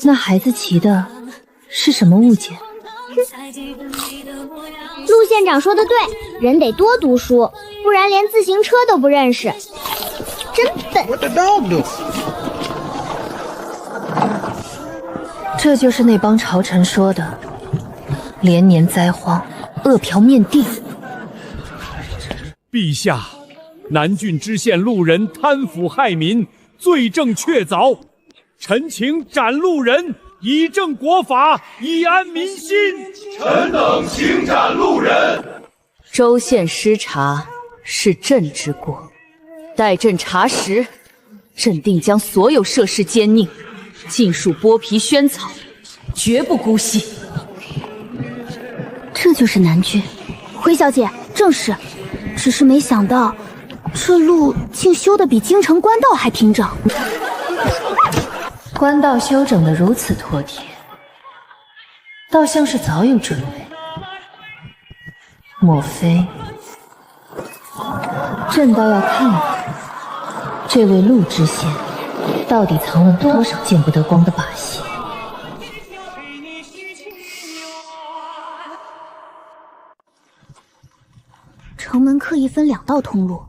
那孩子骑的是什么物件？陆县长说的对，人得多读书，不然连自行车都不认识，真笨。这就是那帮朝臣说的，连年灾荒，饿殍遍地。陛下，南郡知县路人贪腐害民，罪证确凿，臣请斩路人，以正国法，以安民心。臣等请斩路人。州县失察是朕之过，待朕查实，朕定将所有涉事奸佞尽数剥皮宣草，绝不姑息。这就是南郡，回小姐，正是。只是没想到，这路竟修得比京城官道还平整。官道修整得如此妥帖，倒像是早有准备。莫非？朕倒要看看，这位陆知县到底藏了多少见不得光的把戏。城门刻意分2道通路，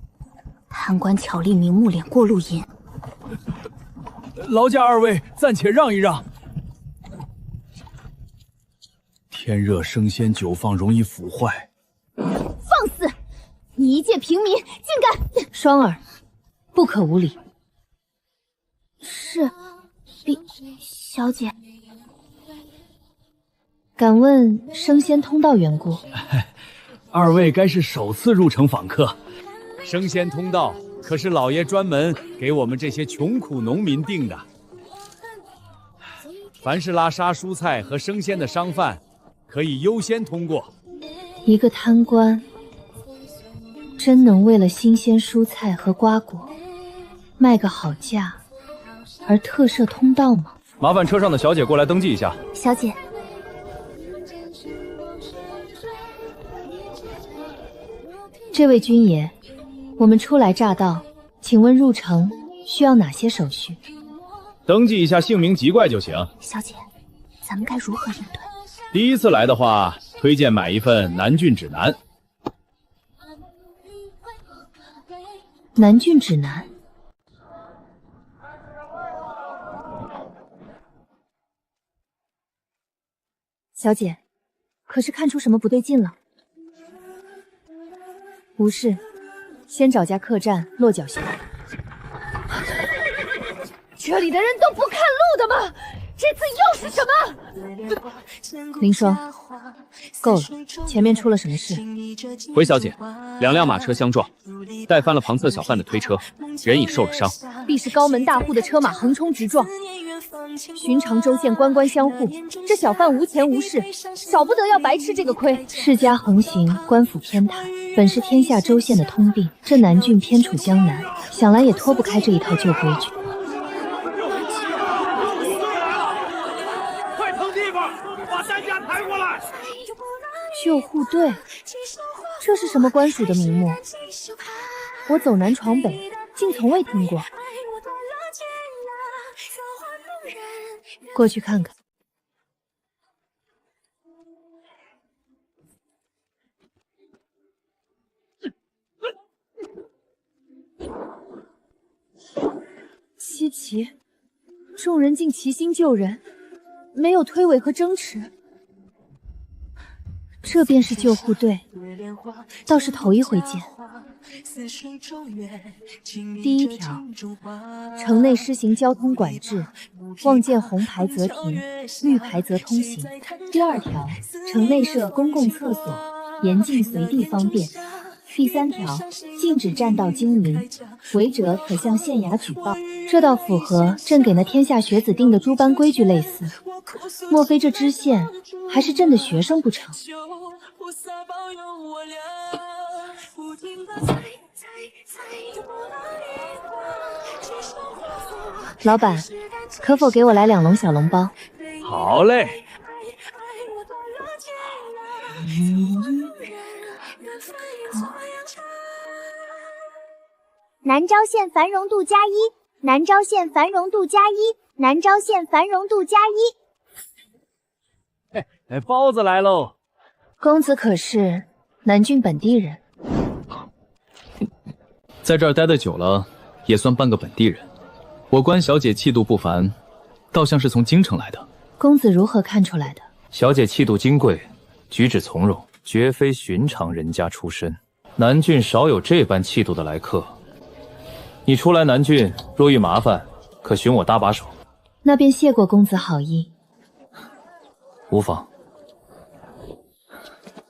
贪官巧立名目敛过路银。劳驾二位暂且让一让。天热生鲜久放容易腐坏。放肆！你一介平民竟敢……双儿，不可无礼。是，小姐。敢问生鲜通道缘故？二位该是首次入城访客。生鲜通道可是老爷专门给我们这些穷苦农民定的。凡是拉杀蔬菜和生鲜的商贩，可以优先通过。一个贪官，真能为了新鲜蔬菜和瓜果卖个好价，而特设通道吗？麻烦车上的小姐过来登记一下。小姐。这位军爷，我们初来乍到，请问入城需要哪些手续？登记一下姓名籍贯就行。小姐，咱们该如何应对？第一次来的话，推荐买一份南郡指南。南郡指南。小姐，可是看出什么不对劲了？无事，先找家客栈落脚下。这里的人都不看路的吗？这次又是什么？林霜，够了，前面出了什么事？回小姐，2辆马车相撞，带翻了旁侧小贩的推车，人已受了伤。必是高门大户的车马横冲直撞。寻常州县官官相护，这小贩无钱无势，少不得要白吃这个亏。世家横行，官府偏袒，本是天下州县的通病。这南郡偏处江南，想来也脱不开这一套旧规矩。快腾地方，把担架抬过来！救护队，这是什么官署的名目？我走南闯北，竟从未听过。过去看看。稀奇，众人竟齐心救人，没有推诿和争持。这便是救护队，倒是头一回见。第一条，城内施行交通管制，望见红牌则停，绿牌则通行。第二条，城内设公共厕所，严禁随地方便。第三条，禁止占道经营，违者可向县衙举报。这倒符合朕给那天下学子定的诸般规矩类似。莫非这知县还是朕的学生不成？老板，可否给我来2笼小笼包？好嘞。南昭县繁荣度加1，南昭县繁荣度加1，南昭县繁荣度加1。包子来喽！公子可是南郡本地人？在这儿待得久了，也算半个本地人。我观小姐气度不凡，倒像是从京城来的。公子如何看出来的？小姐气度金贵，举止从容，绝非寻常人家出身。南郡少有这般气度的来客。你初来南郡，若遇麻烦，可寻我搭把手。那便谢过公子好意。无妨。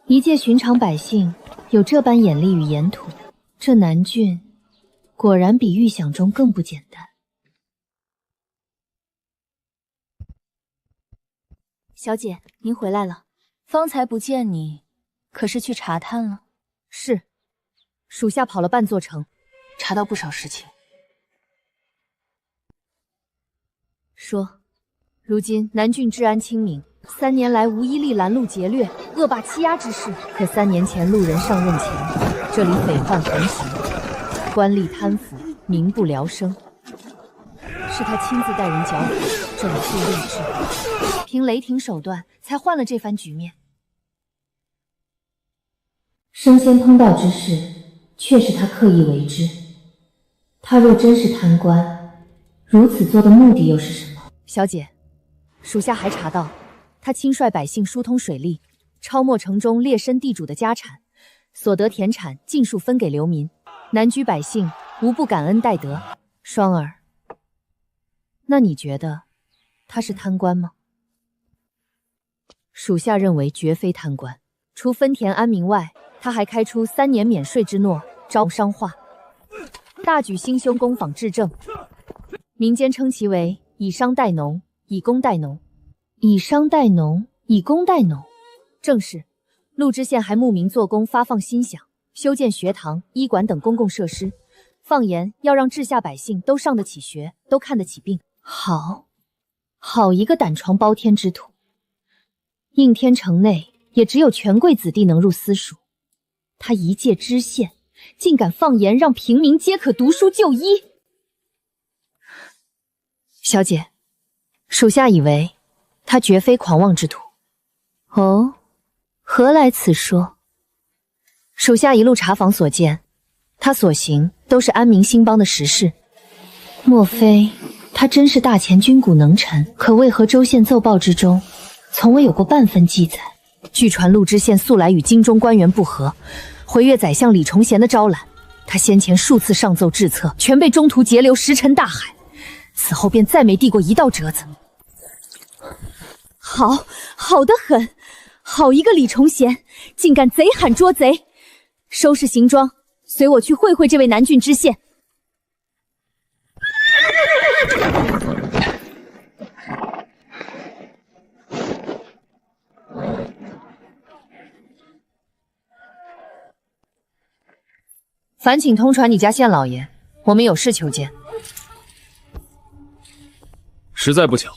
一介寻常百姓，有这般眼力与言吐，这南郡果然比预想中更不简单。小姐，您回来了。方才不见你，可是去查探了？是，属下跑了半座城，查到不少事情。说，如今南郡治安清明，3年来无一例拦路劫掠、恶霸欺压之事。可3年前路人上任前，这里匪患横行，官吏贪腐，民不聊生。是他亲自带人剿匪，这里就吏治，凭雷霆手段才换了这番局面。升仙通道之事，却是他刻意为之。他若真是贪官，如此做的目的又是什么？小姐，属下还查到，他亲率百姓疏通水利，抄没城中劣绅地主的家产，所得田产尽数分给流民，南居百姓无不感恩戴德。双儿，那你觉得他是贪官吗？属下认为绝非贪官，除分田安民外，他还开出3年免税之诺，招商化，大举兴修工坊治政，民间称其为以商代农，以工代农。以商代农，以工代农，正是。陆知县还慕名做工，发放薪饷，修建学堂、医馆等公共设施，放言要让治下百姓都上得起学，都看得起病。好一个胆床包天之徒！应天城内也只有权贵子弟能入私塾，他一介知县，竟敢放言让平民皆可读书就医。小姐，属下以为他绝非狂妄之徒。哦，何来此说？属下一路查访所见，他所行都是安民兴邦的实事。莫非他真是大前军鼓能臣？可为何州县奏报之中从未有过半分记载？据传陆知县素来与京中官员不和，回越宰相李崇贤的招揽，他先前数次上奏治策，全被中途截流，石沉大海。此后便再没递过一道折子。好得很，好一个李崇贤，竟敢贼喊捉贼！收拾行装，随我去会会这位南郡知县。烦请通传你家县老爷，我们有事求见。实在不巧，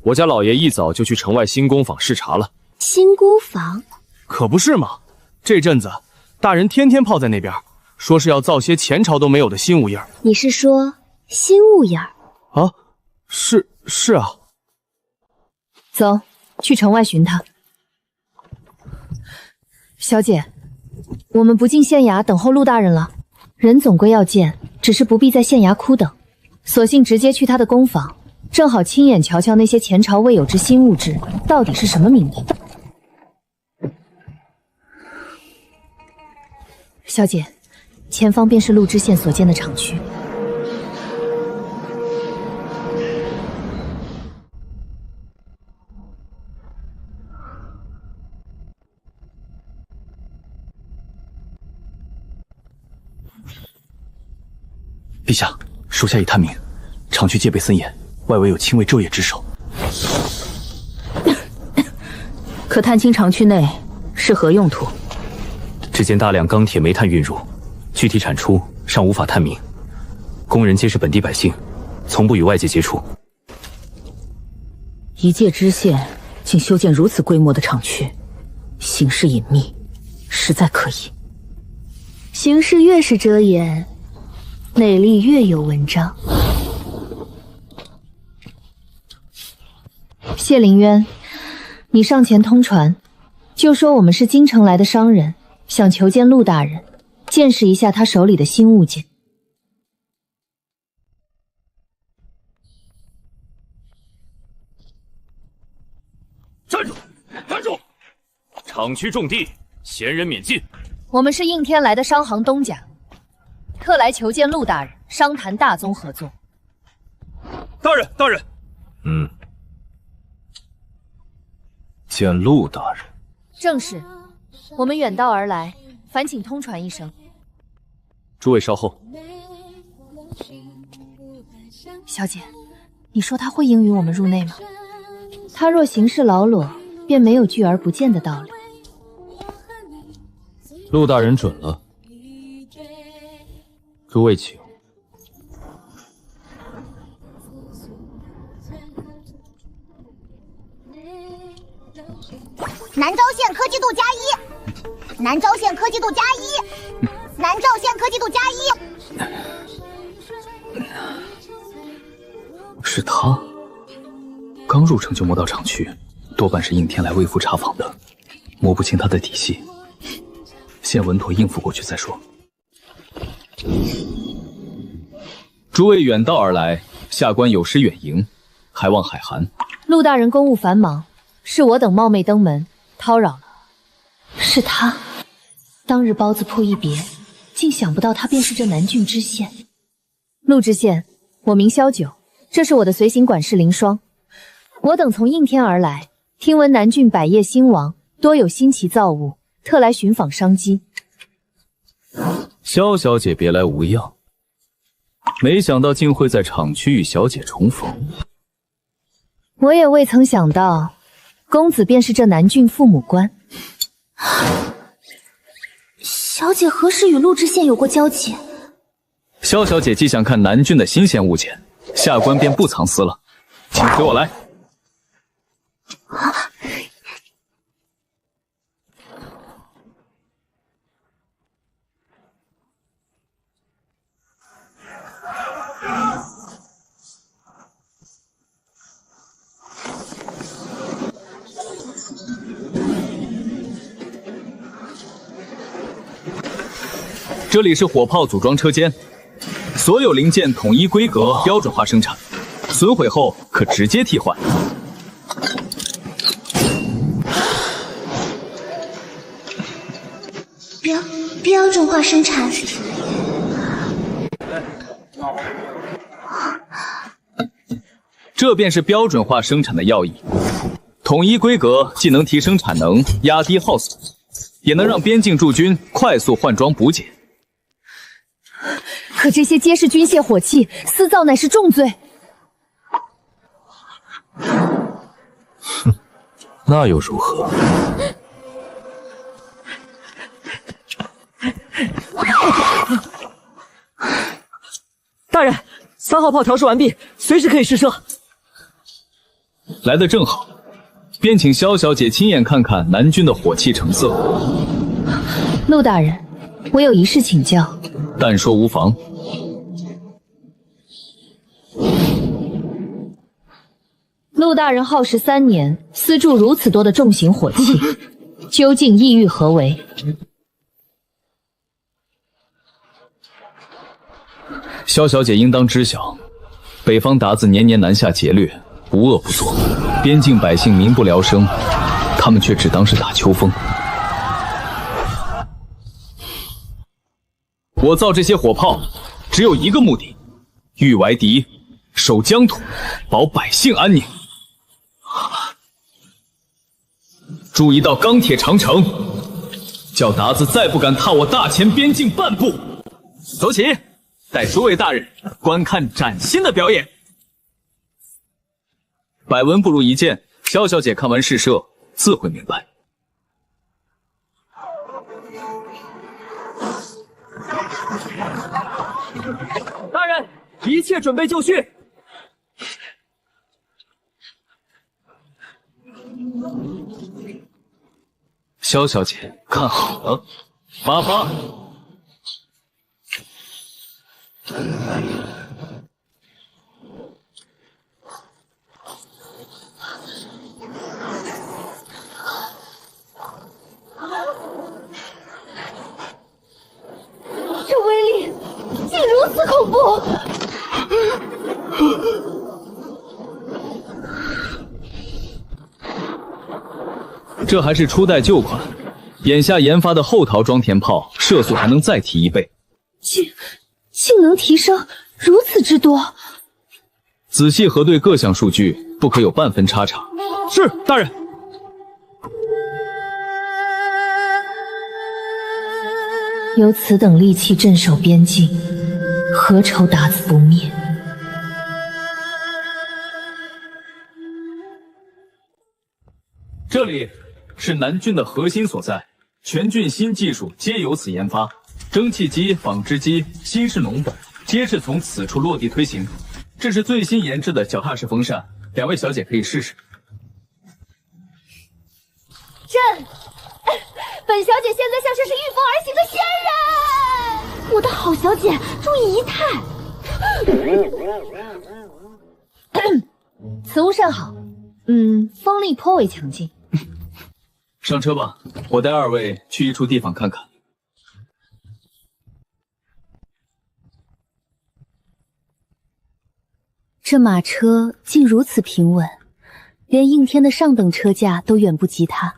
我家老爷一早就去城外新工坊视察了。新工坊？可不是嘛，这阵子大人天天泡在那边，说是要造些前朝都没有的新物业。你是说新物业？啊，是啊。走，去城外寻他。小姐，我们不进县衙等候陆大人了。人总归要见，只是不必在县衙哭等，索性直接去他的工坊，正好亲眼瞧瞧那些前朝未有之新物质到底是什么名堂。小姐，前方便是陆知县所建的厂区。陛下，属下已探明，厂区戒备森严，外围有亲卫昼夜值守。可探清厂区内是何用途？只见大量钢铁、煤炭运入，具体产出尚无法探明。工人皆是本地百姓，从不与外界接触。一介知县竟修建如此规模的厂区，行事隐秘，实在可疑。行事越是遮掩，内力越有文章。谢凌渊，你上前通传，就说我们是京城来的商人，想求见陆大人，见识一下他手里的新物件。站住！站住！厂区种地，闲人免进。我们是应天来的商行东家，特来求见陆大人，商谈大宗合作。大人，大人。见陆大人。正是，我们远道而来，烦请通传一声。诸位稍后。小姐，你说他会应允我们入内吗？他若行事老裸，便没有拒而不见的道理。陆大人准了，诸位请。南昭县科技度+1，南昭县科技度+1，南昭县科技度+1。是他，刚入城就摸到厂区，多半是应天来微服查访的，摸不清他的底细，先稳妥应付过去再说。诸位远道而来，下官有失远迎，还望海涵。陆大人公务繁忙，是我等冒昧登门，叨扰了。是他，当日包子铺一别，竟想不到他便是这南郡知县。陆知县，我名萧九，这是我的随行管事凌霜。我等从应天而来，听闻南郡百业兴亡，多有新奇造物，特来寻访商机。萧小姐别来无恙，没想到竟会在厂区与小姐重逢。我也未曾想到，公子便是这南郡父母官。小姐何时与陆知县有过交集？萧小姐既想看南郡的新鲜物件，下官便不藏私了，请随我来。这里是火炮组装车间，所有零件统一规格标准化生产，损毁后可直接替换。标准化生产。这便是标准化生产的要义。统一规格既能提升产能，压低耗损，也能让边境驻军快速换装补给。可这些皆是军械火器，私造乃是重罪。哼，那又如何？大人，3号炮调试完毕，随时可以试射。来得正好，便请萧小姐亲眼看看南军的火器成色。陆大人，我有一事请教。但说无妨。陆大人耗时3年，私铸如此多的重型火器，究竟意欲何为？萧小姐应当知晓，北方鞑子年年南下劫掠，无恶不作，边境百姓民不聊生，他们却只当是打秋风。我造这些火炮，只有一个目的：御为敌，守疆土，保百姓安宁。筑一道钢铁长城，叫鞑子再不敢踏我大前边境半步。走起！带诸位大人观看崭新的表演。百闻不如一见，萧小姐看完试射，自会明白。大人，一切准备就绪。萧小姐，看好了，发发。这还是初代旧款，眼下研发的后陶装填炮射速还能再提1倍，性能提升如此之多。仔细核对各项数据，不可有半分差池。是，大人。有此等利器镇守边境，何愁打子不灭？这里是南郡的核心所在，全郡新技术皆由此研发，蒸汽机、纺织机、新式农本皆是从此处落地推行。这是最新研制的脚踏式风扇，2位小姐可以试试。本小姐现在像是御风而行的仙人。我的好小姐，注意仪态。此物甚好，风力颇为强劲。上车吧，我带2位去一处地方看看。这马车竟如此平稳，连应天的上等车架都远不及它。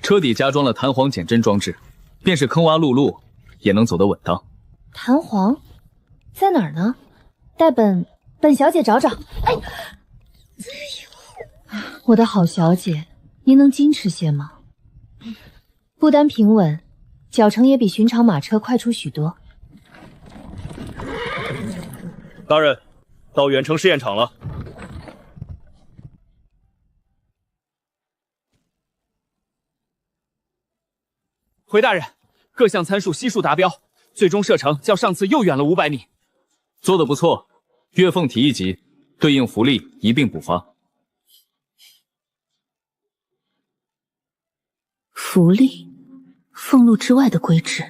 车底加装了弹簧减震装置，便是坑洼路路也能走得稳当。弹簧在哪儿呢？带本小姐找找。哎呦，我的好小姐，您能矜持些吗？不单平稳，脚程也比寻常马车快出许多。大人，到远程试验场了。回大人，各项参数悉数达标，最终射程较上次又远了500米。做得不错，月凤提1级，对应福利一并补发。福利，俸禄之外的规制。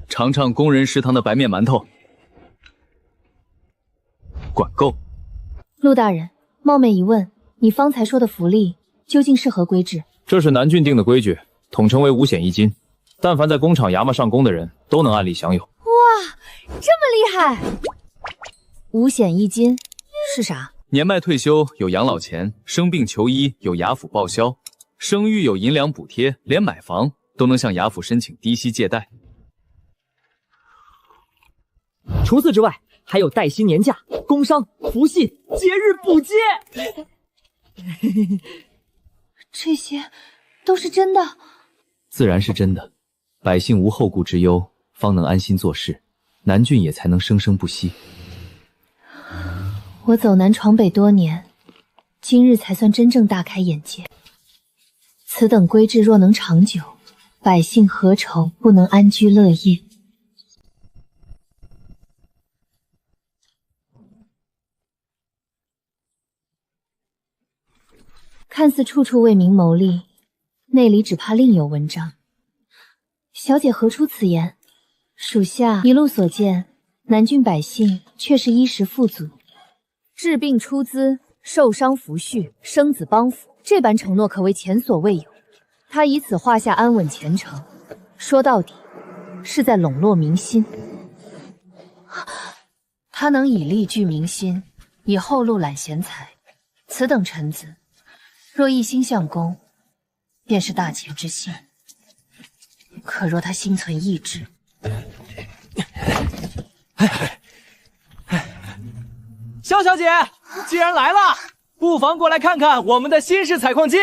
尝尝工人食堂的白面馒头，管够。陆大人，冒昧一问，你方才说的福利究竟是何规制？这是南郡定的规矩，统称为5险1金。但凡在工厂衙门上工的人都能按例享有。哇，这么厉害！5险1金是啥？年迈退休有养老钱，生病求医有衙府报销，生育有银两补贴，连买房都能向衙府申请低息借贷。除此之外，还有带薪年假、工伤、福信、节日补接。这些都是真的？自然是真的，百姓无后顾之忧，方能安心做事，南郡也才能生生不息。我走南闯北多年，今日才算真正大开眼界。此等规制若能长久，百姓何愁不能安居乐业？看似处处为民谋利，内里只怕另有文章。小姐何出此言？属下一路所见，南郡百姓却是衣食富足，治病出资，受伤抚恤，生子帮扶，这般承诺可谓前所未有。他以此画下安稳前程，说到底是在笼络民心。他能以力聚民心，以后路揽贤才，此等臣子若一心向公，便是大贤之心。可若他心存异志，萧小姐，既然来了，不妨过来看看我们的新式采矿机。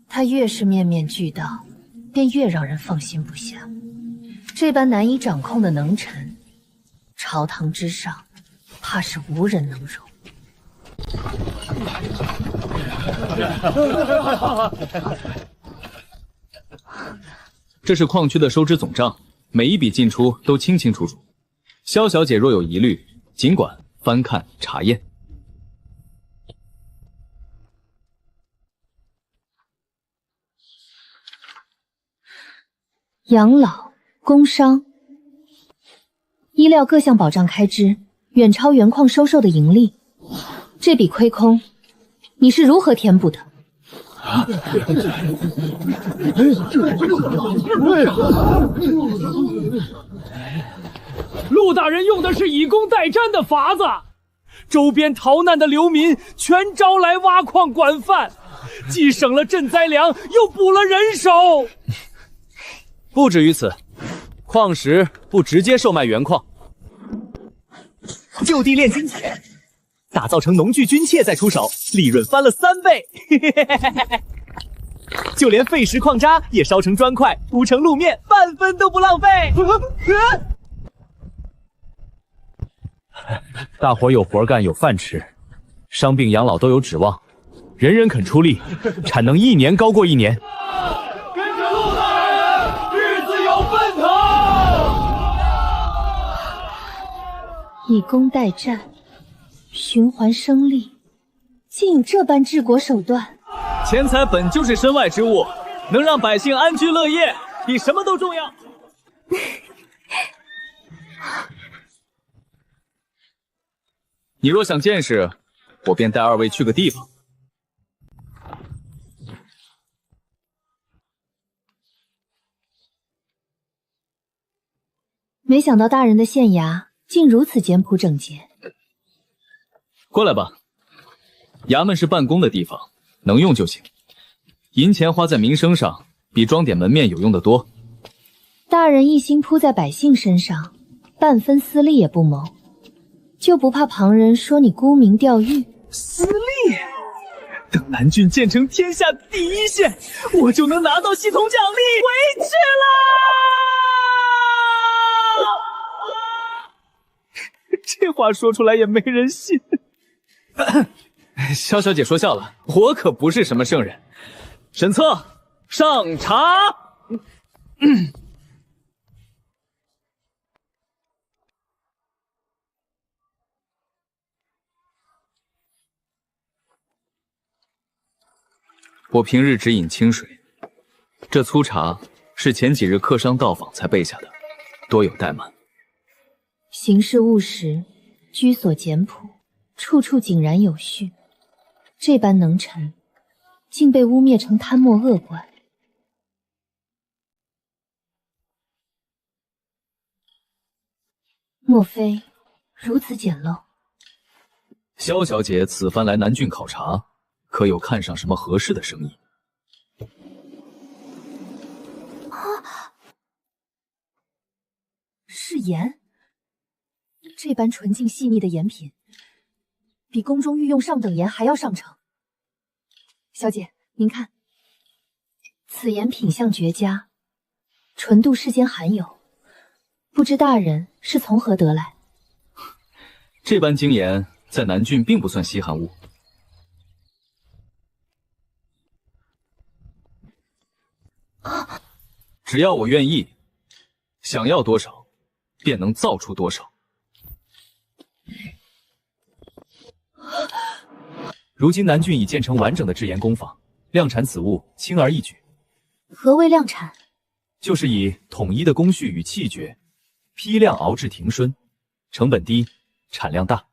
他越是面面俱到，便越让人放心不下。这般难以掌控的能臣，朝堂之上，怕是无人能容。这是矿区的收支总账，每一笔进出都清清楚楚。萧小姐若有疑虑，尽管翻看查验。养老、工伤、医疗各项保障开支远超原矿收受的盈利，这笔亏空，你是如何填补的？陆大人用的是以工代战的法子，周边逃难的流民全招来挖矿管饭，既省了赈灾粮，又补了人手。不止于此，矿石不直接售卖原矿，就地炼金铁，打造成农具军械再出手，利润翻了3倍。就连废石矿渣也烧成砖块，铺成路面，半分都不浪费。大伙有活干，有饭吃，伤病养老都有指望，人人肯出力，产能1年高过1年。跟着陆大人，日子有奔头。以工代战，循环生利，竟有这般治国手段。钱财本就是身外之物，能让百姓安居乐业，比什么都重要。你若想见识，我便带2位去个地方。没想到大人的县衙竟如此简朴整洁。过来吧，衙门是办公的地方，能用就行。银钱花在民生上，比装点门面有用得多。大人一心扑在百姓身上，半分私利也不谋，就不怕旁人说你沽名钓誉？私利？等南郡建成天下第1县，我就能拿到系统奖励。回去啦！这话说出来也没人信。萧小姐说笑了，我可不是什么圣人。沈策，上茶。我平日只饮清水，这粗茶是前几日客商到访才备下的，多有怠慢。行事务实，居所简朴，处处井然有序。这般能臣，竟被污蔑成贪墨恶官。莫非如此简陋？萧小姐此番来南郡考察，可有看上什么合适的生意？是盐？这般纯净细腻的盐品，比宫中御用上等盐还要上乘。小姐，您看，此盐品相绝佳，纯度世间罕有，不知大人是从何得来？这般精盐在南郡并不算稀罕物。只要我愿意，想要多少，便能造出多少。如今南郡已建成完整的制盐工坊，量产此物轻而易举。何谓量产？就是以统一的工序与器具，批量熬制停熨，成本低，产量大。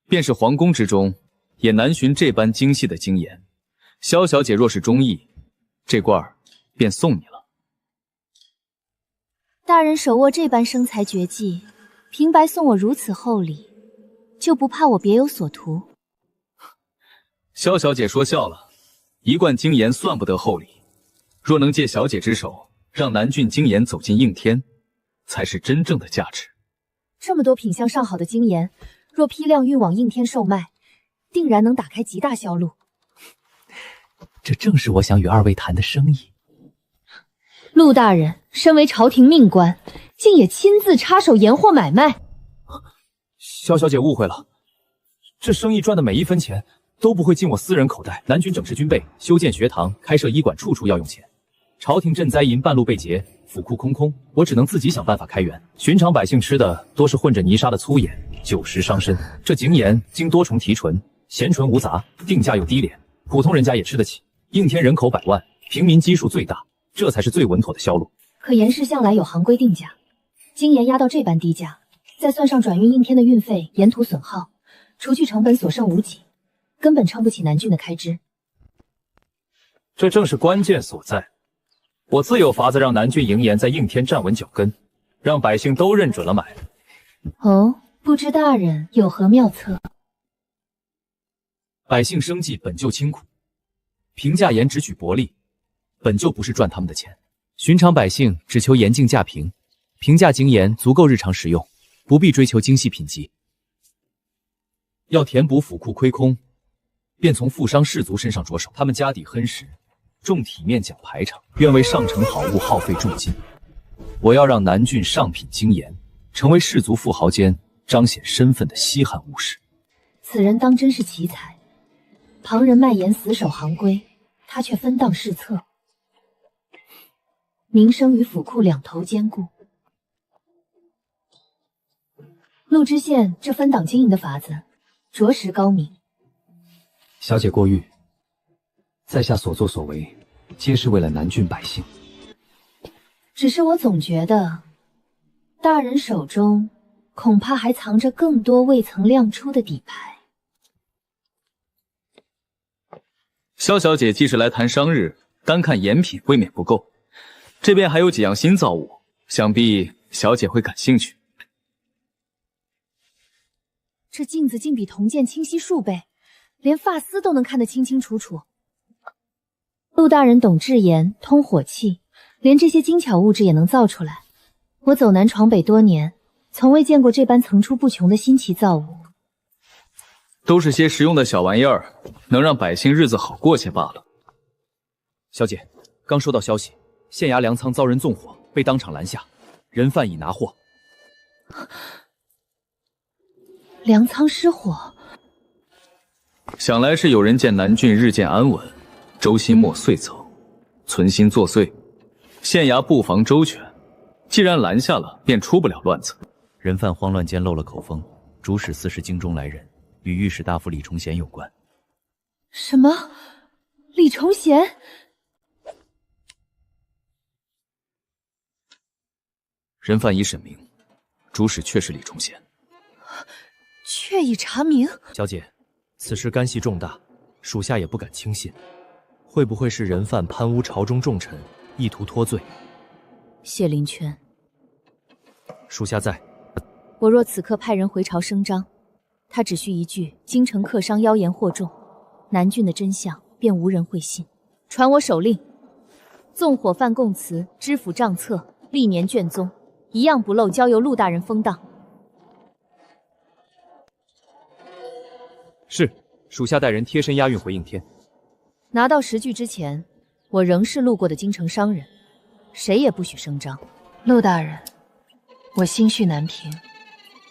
便是皇宫之中，也难寻这般精细的精盐。萧小姐若是中意，这罐儿便送你了。大人手握这般生财绝技，平白送我如此厚礼，就不怕我别有所图？萧小姐说笑了，一罐精盐算不得厚礼，若能借小姐之手，让南郡精盐走进应天，才是真正的价值。这么多品相上好的精盐，若批量运往应天售卖，定然能打开极大销路。这正是我想与2位谈的生意。陆大人身为朝廷命官，竟也亲自插手盐货买卖。萧小姐误会了，这生意赚的每一分钱都不会进我私人口袋。南郡整治军备，修建学堂，开设医馆，处处要用钱。朝廷赈灾银半路被劫，府库空空，我只能自己想办法开源。寻常百姓吃的都是混着泥沙的粗盐，久食伤身。这精盐经多重提纯，咸纯无杂，定价又低廉，普通人家也吃得起。应天人口100万，平民基数最大，这才是最稳妥的销路。可盐市向来有行规定价，精盐压到这般低价，再算上转运应天的运费、沿途损耗，除去成本所剩无几，根本撑不起南郡的开支。这正是关键所在。我自有法子让南郡营盐在应天站稳脚跟，让百姓都认准了买。哦，不知大人有何妙策？百姓生计本就清苦，平价盐只举薄利，本就不是赚他们的钱。寻常百姓只求盐竞价平，平价精盐足够日常食用，不必追求精细品级。要填补府库亏空，便从富商士族身上着手。他们家底殷实，重体面讲排场，愿为上乘好物耗费重金。我要让南郡上品精盐成为士族富豪间彰显身份的稀罕物事。此人当真是奇才，旁人卖盐死守行规，他却分当施策，名声与府库两头兼顾。陆知县这分党经营的法子着实高明。小姐过誉，在下所作所为，皆是为了南郡百姓。只是我总觉得，大人手中恐怕还藏着更多未曾亮出的底牌。萧小姐既是来谈商日，单看盐品未免不够，这边还有几样新造物，想必小姐会感兴趣。这镜子竟比铜剑清晰数倍，连发丝都能看得清清楚楚。陆大人懂制盐，通火气，连这些精巧物质也能造出来。我走南闯北多年，从未见过这般层出不穷的新奇造物。都是些实用的小玩意儿，能让百姓日子好过些罢了。小姐，刚收到消息，县衙粮仓遭人纵火，被当场拦下，人犯已拿获。粮仓失火，想来是有人见南郡日渐安稳，周心莫遂走，存心作祟。县衙布防周全，既然拦下了，便出不了乱子。人犯慌乱间漏了口风，主使司事京中来人，与御史大夫李崇贤有关。什么？李崇贤？人犯已审明，主使确是李崇贤。确已查明。小姐，此事干系重大，属下也不敢轻信。会不会是人犯贪污朝中重臣，意图脱罪？谢灵泉，属下在。我若此刻派人回朝声张，他只需一句京城客商妖言惑众，南郡的真相便无人会信。传我手令，纵火犯供词、知府账册、历年卷宗，一样不漏交由陆大人封档。是，属下带人贴身押运回应天。拿到实据之前，我仍是路过的京城商人，谁也不许声张。陆大人，我心绪难平，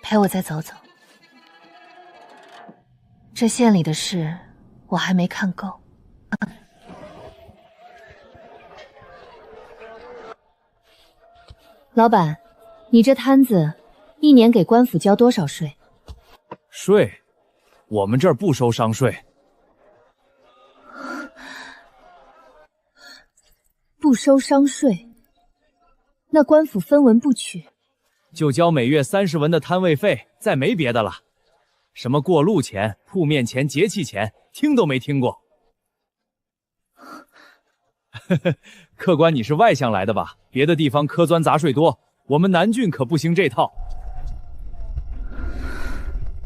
陪我再走走。这县里的事我还没看够。老板，你这摊子一年给官府交多少税？税？我们这儿不收商税。不收商税，那官府分文不取，就交每月30文的摊位费，再没别的了。什么过路钱、铺面钱、节气钱，听都没听过。客官，你是外乡来的吧？别的地方苛钻杂税多，我们南郡可不兴这套。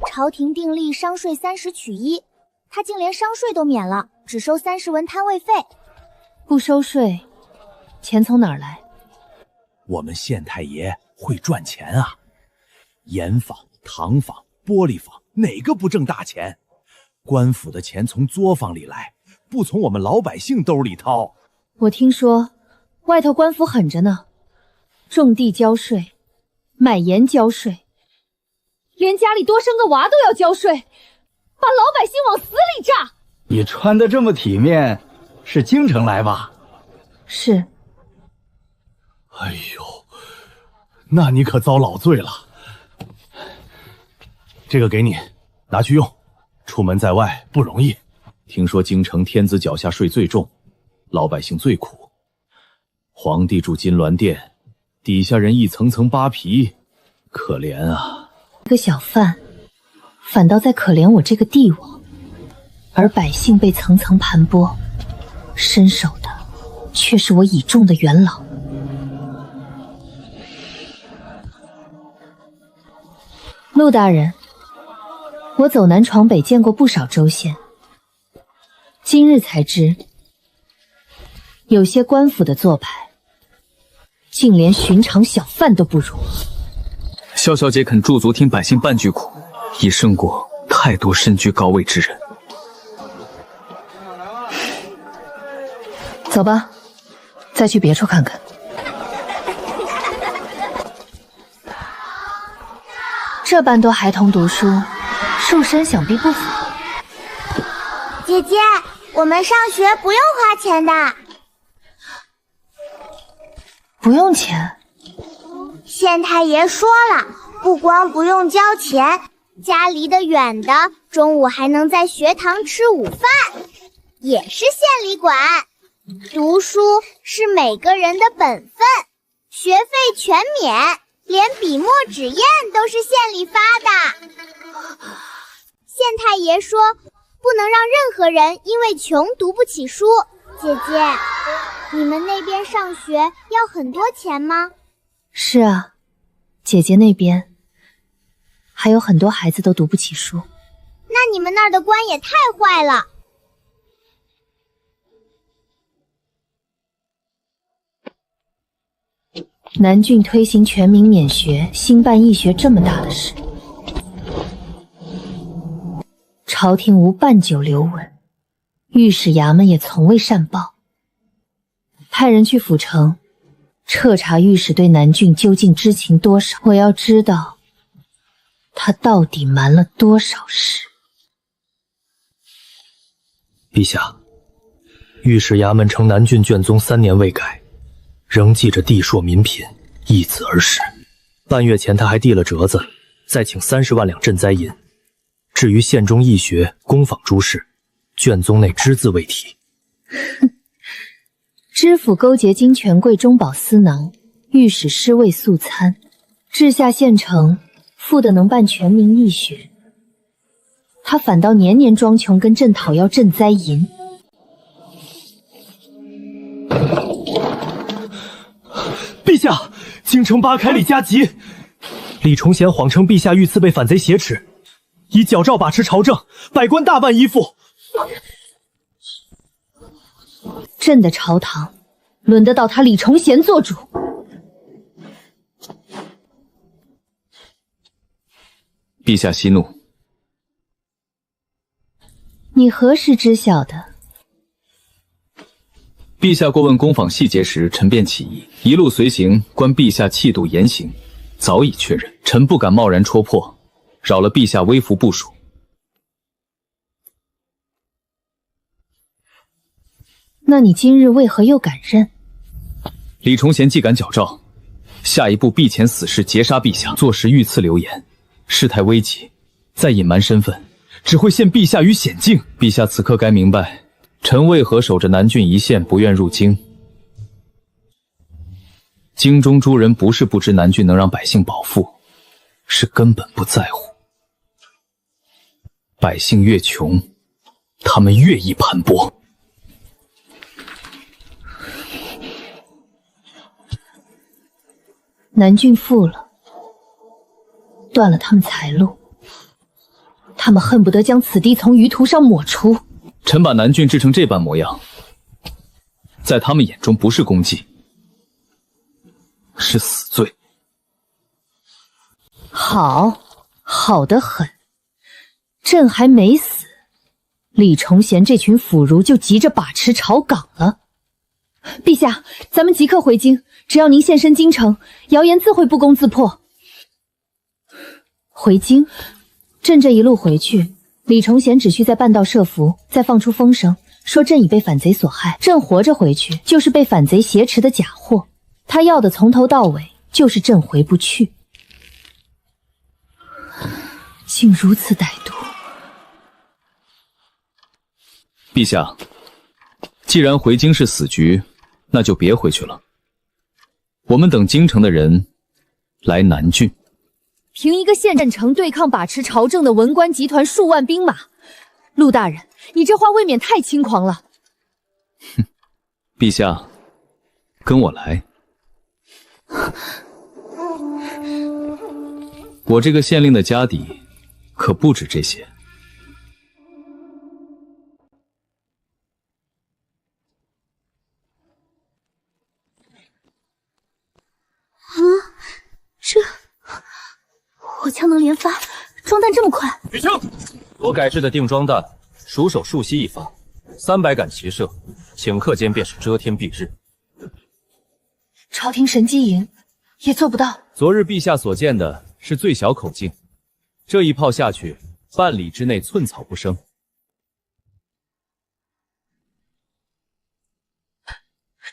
朝廷订立商税30取1，他竟连商税都免了，只收30文摊位费。不收税，钱从哪儿来？我们县太爷会赚钱啊，盐坊、糖坊、玻璃坊哪个不挣大钱？官府的钱从作坊里来，不从我们老百姓兜里掏。我听说外头官府狠着呢，种地交税，买盐交税，连家里多生个娃都要交税，把老百姓往死里榨。你穿得这么体面，是京城来吧？是。哎呦，那你可遭老罪了。这个给你，拿去用。出门在外不容易，听说京城天子脚下税最重，老百姓最苦。皇帝住金銮殿，底下人一层层扒皮，可怜啊。一个小贩，反倒在可怜我这个帝王，而百姓被层层盘剥，伸手的却是我倚重的元老。陆大人，我走南闯北见过不少州县，今日才知，有些官府的做派，竟连寻常小贩都不如。萧小姐肯驻足听百姓半句苦，已胜过太多身居高位之人。走吧，再去别处看看。这般多孩童读书，树身想必不符。姐姐，我们上学不用花钱的。不用钱？县太爷说了，不光不用交钱，家离得远的中午还能在学堂吃午饭，也是县里管。读书是每个人的本分，学费全免。连笔墨纸砚都是县里发的。县太爷说，不能让任何人因为穷读不起书。姐姐，你们那边上学要很多钱吗？是啊，姐姐那边还有很多孩子都读不起书。那你们那儿的官也太坏了。南郡推行全民免学、兴办义学这么大的事，朝廷无半九留闻，御史衙门也从未善报。派人去府城彻查御史对南郡究竟知情多少，我要知道他到底瞒了多少事。陛下，御史衙门称南郡卷宗3年未改，仍记着地硕民贫，易子而食。半月前他还递了折子，再请30万两赈灾银。至于县中义学、工坊诸事，卷宗内只字未提。知府勾结金权贵中饱私囊，御史失位素餐，治下县城富得能办全民义学，他反倒年年装穷跟朕讨要赈灾银。陛下，京城八铠李加急，李崇贤谎称陛下遇刺被反贼挟持，以矫诏把持朝政，百官大半依附。朕的朝堂轮得到他李崇贤做主？陛下息怒。你何时知晓的？陛下过问工坊细节时，臣便起疑，一路随行，观陛下气度言行，早已确认，臣不敢贸然戳破，扰了陛下微服部署。那你今日为何又敢认？李崇贤既敢矫诏，下一步必遣死士截杀陛下，坐实遇刺流言。事态危急，再隐瞒身份，只会陷陛下于险境。陛下此刻该明白，臣为何守着南郡一县不愿入京。京中诸人不是不知南郡能让百姓饱腹，是根本不在乎。百姓越穷，他们越易盘剥。南郡富了，断了他们财路，他们恨不得将此地从舆图上抹除。臣把南郡治成这般模样，在他们眼中不是功绩，是死罪。好得很。朕还没死，李崇贤这群腐儒就急着把持朝岗了。陛下，咱们即刻回京，只要您现身京城，谣言自会不攻自破。回京？朕这一路回去，李崇贤只需在半道设伏，再放出风声，说朕已被反贼所害。朕活着回去，就是被反贼挟持的假货。他要的从头到尾，就是朕回不去。竟如此歹毒！陛下，既然回京是死局，那就别回去了。我们等京城的人来南郡。凭一个县镇城对抗把持朝政的文官集团数万兵马，陆大人，你这话未免太轻狂了。哼，陛下，跟我来。我这个县令的家底可不止这些。这火枪能连发，装弹这么快？举枪！我改制的定装弹，熟手竖膝一发，300杆齐射，顷刻间便是遮天蔽日。朝廷神机营也做不到。昨日陛下所见的是最小口径，这一炮下去，半里之内寸草不生。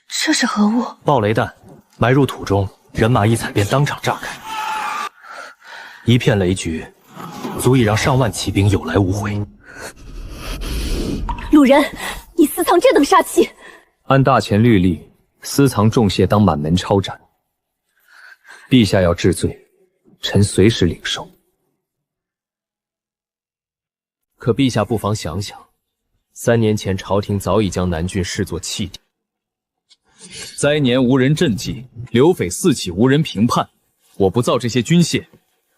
这是何物？爆雷弹，埋入土中，人马一踩便当场炸开。一片雷局，足以让上万骑兵有来无回。路人，你私藏这等杀气？按大前律例，私藏重械当满门抄斩。陛下要治罪，臣随时领受。可陛下不妨想想，3年前朝廷早已将南郡视作弃地，灾年无人赈济，流匪四起无人平叛。我不造这些军械，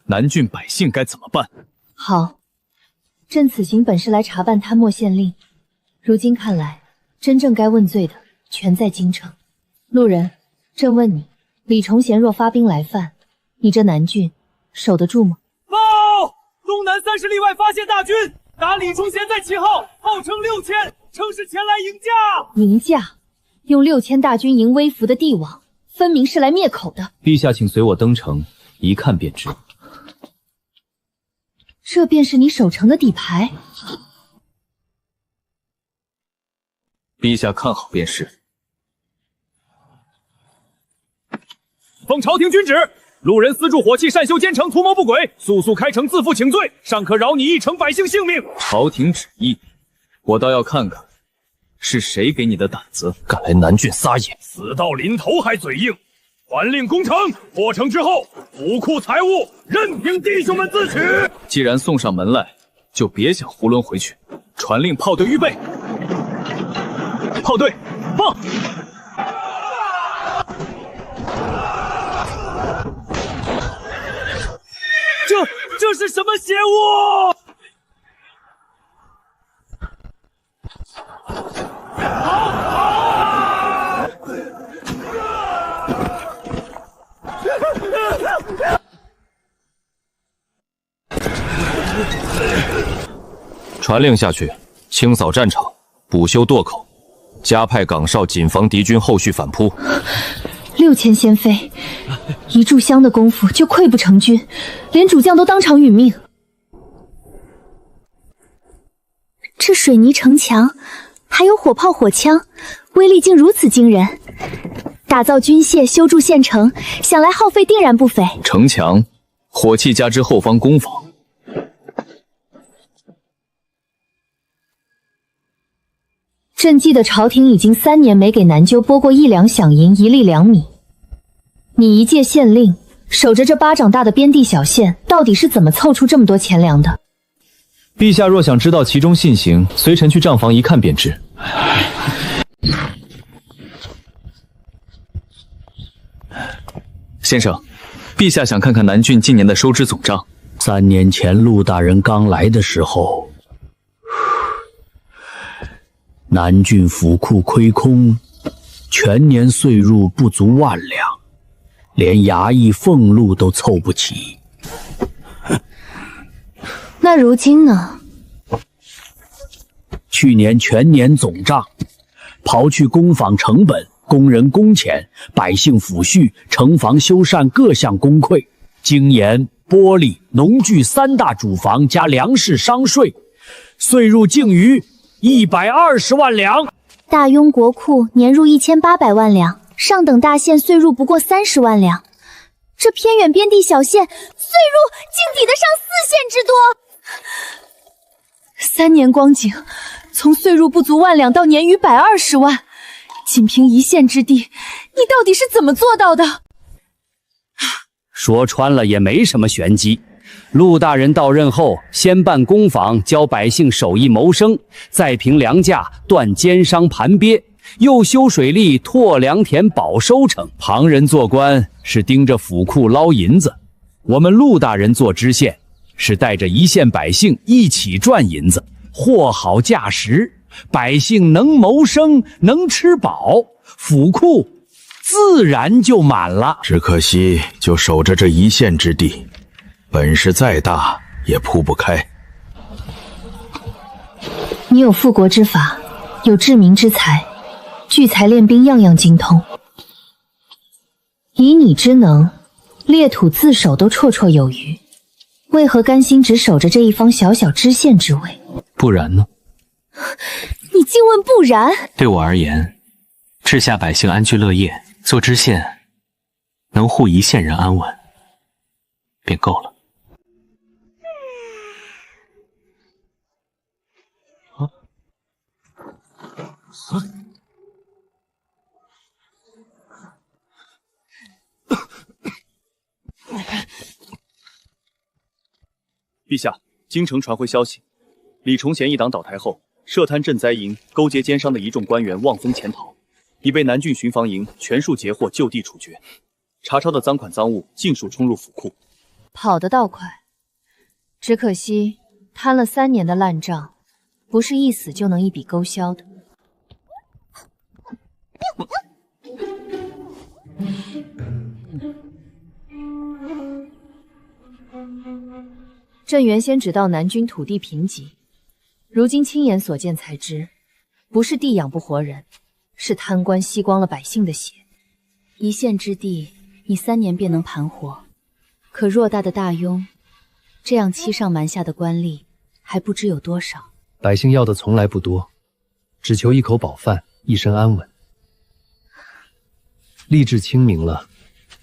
南郡百姓该怎么办？好，朕此行本是来查办贪墨县令，如今看来，真正该问罪的全在京城。路人，朕问你，李崇贤若发兵来犯，你这南郡守得住吗？报！东南30里外发现大军，打李崇贤在其后，号称6000，称是前来迎驾。迎驾？用6000大军迎微服的帝王，分明是来灭口的。陛下，请随我登城，一看便知。这便是你守城的底牌。陛下看好便是。奉朝廷军旨，路人私铸火器，擅修奸城，图谋不轨，速速开城自负请罪，尚可饶你一城百姓性命。朝廷旨意，我倒要看看是谁给你的胆子，敢来南郡撒野！死到临头还嘴硬，传令攻城，破城之后，府库财物任凭弟兄们自取。既然送上门来，就别想囫囵回去。传令炮队预备，炮队放。这是什么邪物？传令下去，清扫战场，补修垛口，加派岗哨谨防敌军后续反扑。6000仙妃，一炷香的功夫就溃不成军，连主将都当场殒命。这水泥城墙还有火炮火枪，威力竟如此惊人。打造军械，修筑县城，想来耗费定然不菲。城墙、火器加之后方攻防，朕记得朝廷已经3年没给南纠拨过1两饷银1粒2米。你一介县令，守着这巴掌大的边地小县，到底是怎么凑出这么多钱粮的？陛下若想知道其中信行，随臣去账房一看便知。先生，陛下想看看南郡今年的收支总账。3年前陆大人刚来的时候，南郡府库亏空，全年税入不足1万两，连衙役俸禄都凑不齐。那如今呢？去年全年总账，刨去工坊成本、工人工钱、百姓抚恤、城防修缮各项公馈，精盐、玻璃、农具3大主房加粮食商税，税入净余120万两。大庸国库年入1800万两，上等大县税入不过30万两，这偏远边地小县税入竟抵得上4县之多。3年光景，从税入不足1万两到年余120万，仅凭1县之地，你到底是怎么做到的？说穿了也没什么玄机。陆大人到任后，先办工坊，教百姓手艺谋生，再平粮价，断奸商盘鳖，又修水利，拓良田，保收成。旁人做官是盯着府库捞银子，我们陆大人做知县，是带着一县百姓一起赚银子，货好价实，百姓能谋生，能吃饱，府库自然就满了。只可惜就守着这一县之地，本事再大也铺不开。你有复国之法，有治民之才，聚财练兵样样精通。以你之能，裂土自守都绰绰有余，为何甘心只守着这一方小小知县之位？不然呢？你竟问不然？对我而言，治下百姓安居乐业，做知县能护一县人安稳，便够了。陛下，京城传回消息，李崇贤一党倒台后，涉贪赈灾营勾结奸商的一众官员望风潜逃，已被南郡巡防营全数截获，就地处决。查抄的赃款赃物尽数冲入府库。跑得倒快，只可惜摊了3年的烂账，不是一死就能一笔勾销的。朕原先只道南军土地贫瘠，如今亲眼所见才知，不是地养不活人，是贪官吸光了百姓的血。一县之地，你3年便能盘活，可偌大的大庸，这样欺上瞒下的官吏还不知有多少。百姓要的从来不多，只求一口饱饭，一身安稳。吏治清明了，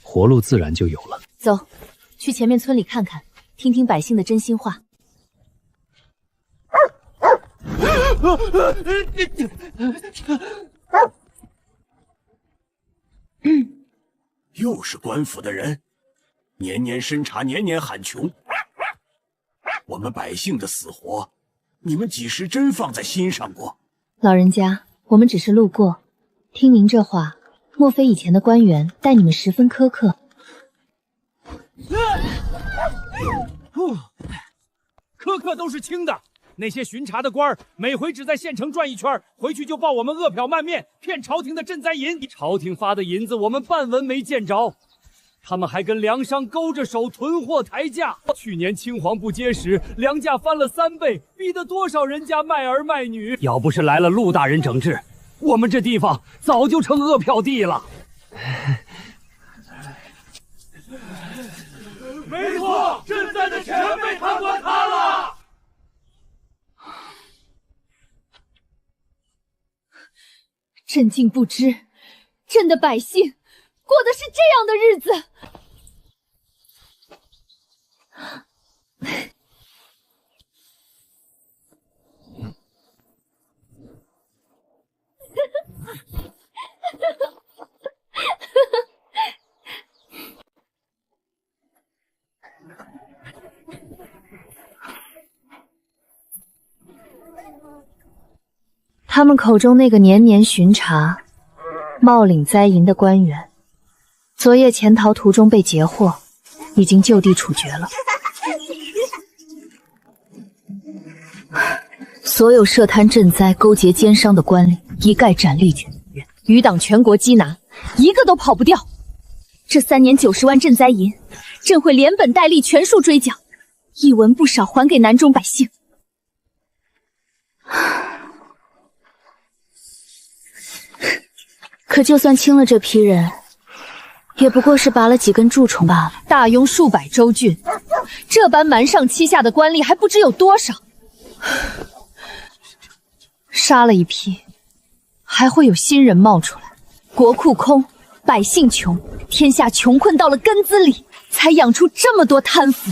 活路自然就有了。走，去前面村里看看，听听百姓的真心话。又是官府的人，年年审查，年年喊穷。我们百姓的死活，你们几时真放在心上过？老人家，我们只是路过，听您这话，莫非以前的官员待你们十分苛刻？苛刻都是轻的，那些巡查的官儿，每回只在县城转一圈，回去就报我们饿殍漫面，骗朝廷的赈灾银。朝廷发的银子，我们半文没见着。他们还跟粮商勾着手囤货抬价。去年青黄不接时，粮价翻了3倍，逼得多少人家卖儿卖女。要不是来了陆大人整治，我们这地方早就成饿殍地了。没错，赈灾的钱被贪官贪了。朕竟不知，朕的百姓过的是这样的日子。他们口中那个年年巡查、冒领灾银的官员，昨夜潜逃途中被截获，已经就地处决了。所有涉贪赈灾、勾结奸商的官吏，一概斩立决，余党全国缉拿，一个都跑不掉。这3年90万赈灾银，朕会连本带利全数追缴，一文不少还给南中百姓。可就算清了这批人，也不过是拔了几根蛀虫罢了。大庸数百州郡，这般瞒上欺下的官吏还不知有多少。杀了一批，还会有新人冒出来。国库空，百姓穷，天下穷困到了根子里，才养出这么多贪腐。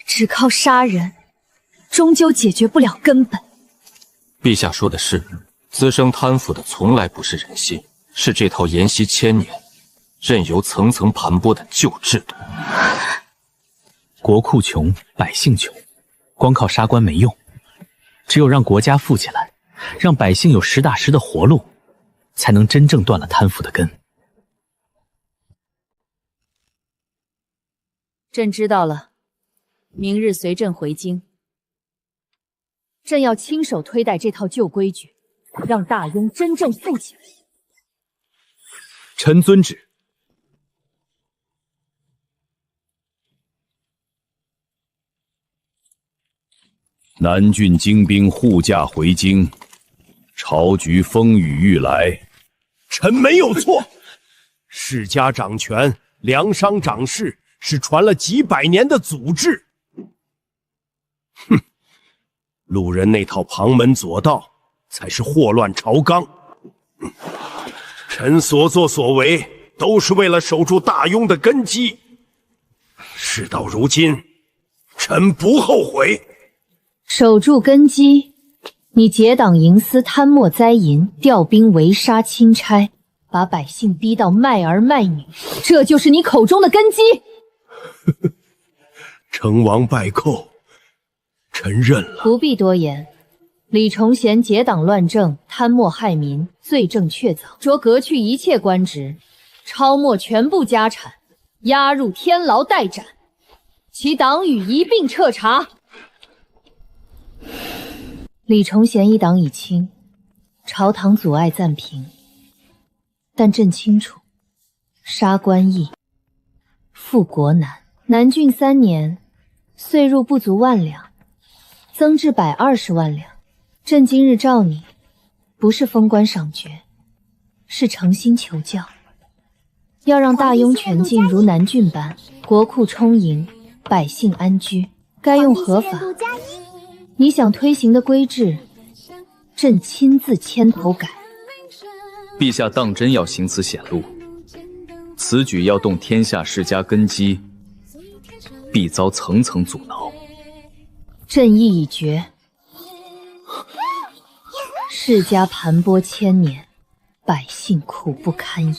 只靠杀人，终究解决不了根本。陛下说的是。滋生贪腐的从来不是人心，是这套沿袭1000年、任由层层盘剥的旧制度。国库穷，百姓穷，光靠杀官没用，只有让国家富起来，让百姓有实打实的活路，才能真正断了贪腐的根。朕知道了，明日随朕回京。朕要亲手推戴这套旧规矩，让大庸真正富起来。臣遵旨。南郡精兵护驾回京，朝局风雨欲来。臣没有错，世家掌权，粮商掌事，是传了几百年的祖制。哼，路人那套旁门左道，才是祸乱朝纲。臣所作所为，都是为了守住大庸的根基。事到如今，臣不后悔。守住根基，你结党营私、贪墨灾淫、调兵围杀、钦差，把百姓逼到卖儿卖女，这就是你口中的根基。成王败寇，臣认了。不必多言。李崇贤结党乱政、贪墨害民，罪证确凿，着革去一切官职，抄没全部家产，押入天牢待斩，其党羽一并彻查。李崇贤一党已清，朝堂阻碍暂平，但朕清楚，杀官易，复国难。南郡3年，岁入不足10000两，增至120万两。朕今日召你，不是封官赏爵，是诚心求教，要让大庸全境如南郡般，国库充盈，百姓安居。该用何法？你想推行的规制，朕亲自牵头改。陛下当真要行此险路，此举要动天下世家根基，必遭层层阻挠。朕意已决，世家盘剥千年，百姓苦不堪言。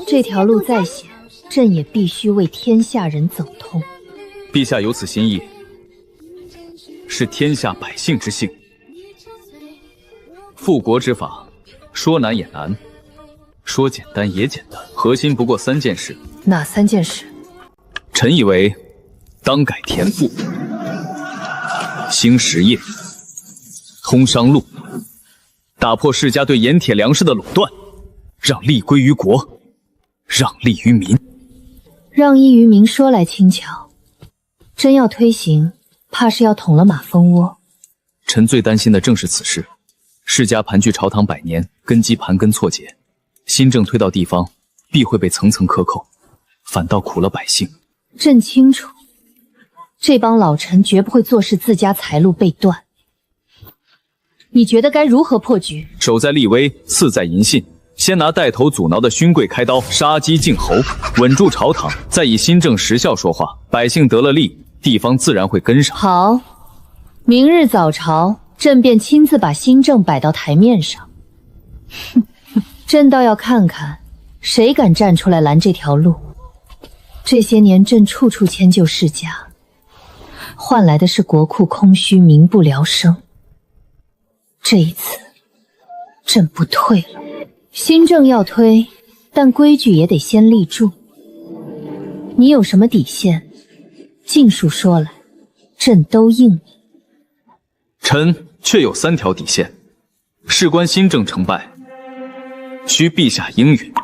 这条路再险，朕也必须为天下人走通。陛下有此心意，是天下百姓之幸。复国之法，说难也难，说简单也简单，核心不过3件事。哪3件事？臣以为，当改田赋，兴实业，通商路，打破世家对盐铁粮食的垄断，让利归于国，让利于民。让益于民说来轻巧，真要推行，怕是要捅了马蜂窝。臣最担心的正是此事。世家盘踞朝堂100年，根基盘根错节，新政推到地方，必会被层层克扣，反倒苦了百姓。朕清楚，这帮老臣绝不会坐视自家财路被断。你觉得该如何破局？守在立威，次在银信，先拿带头阻挠的勋贵开刀，杀鸡儆猴，稳住朝堂，再以新政实效说话，百姓得了利，地方自然会跟上。好，明日早朝，朕便亲自把新政摆到台面上。朕倒要看看，谁敢站出来拦这条路。这些年，朕处处迁就世家，换来的是国库空虚，民不聊生。这一次，朕不退了。新政要推，但规矩也得先立住。你有什么底线，尽数说来，朕都应你。臣确有3条底线，事关新政成败，需陛下应允。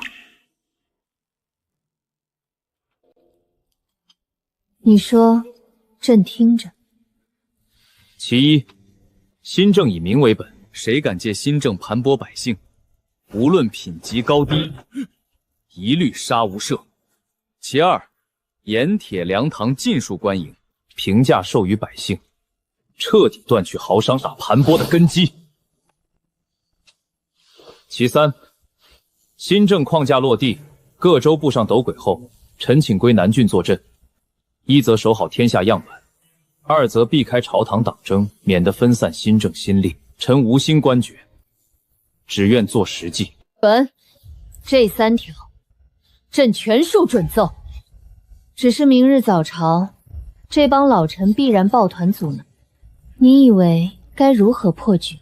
你说，朕听着。其一，新政以民为本，谁敢借新政盘剥百姓，无论品级高低，一律杀无赦。其二，盐铁粮堂尽数官营，平价授予百姓，彻底断去豪商打盘剥的根基。其三，新政框架落地，各州布上斗轨后，臣请归南郡坐镇。一则守好天下样板，二则避开朝堂党争，免得分散新政心力。臣无心官爵，只愿做实际。准，这3条，朕全数准奏。只是明日早朝，这帮老臣必然抱团阻挠。你以为该如何破局？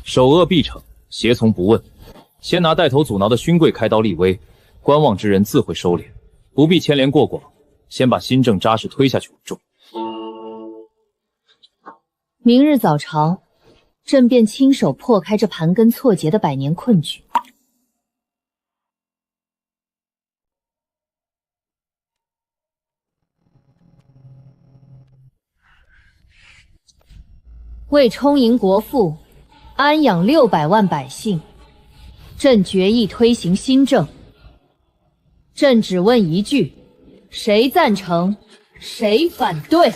首恶必惩，胁从不问。先拿带头阻挠的勋贵开刀立威，观望之人自会收敛，不必牵连过广。先把新政扎实推下去为重。明日早朝，朕便亲手破开这盘根错节的百年困局。为充盈国富，安养600万百姓，朕决意推行新政。朕只问一句：谁赞成？谁反对？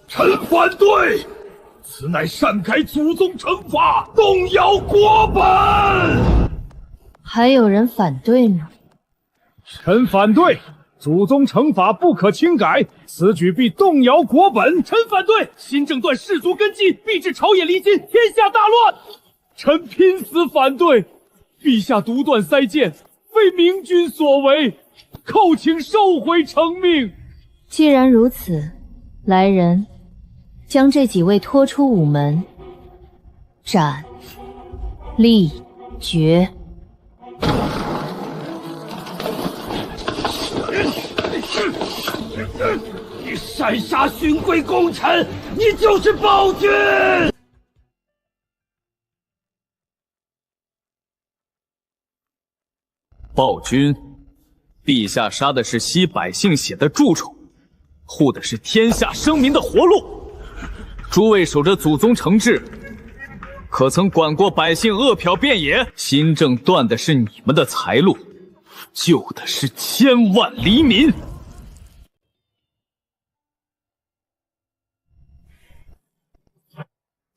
臣反对！此乃擅改祖宗惩罚，动摇国本。还有人反对吗？臣反对！祖宗惩罚不可轻改，此举必动摇国本。臣反对！新政断士族根基，必致朝野离心，天下大乱。臣拼死反对！陛下独断塞谏，非明君所为，叩请收回成命。既然如此，来人，将这几位拖出午门，斩、立、决。你擅杀勋贵功臣，你就是暴君！暴君，陛下杀的是吸百姓血的蛀虫，护的是天下生民的活路。诸位守着祖宗惩治，可曾管过百姓饿殍遍野？新政断的是你们的财路，救的是千万黎民。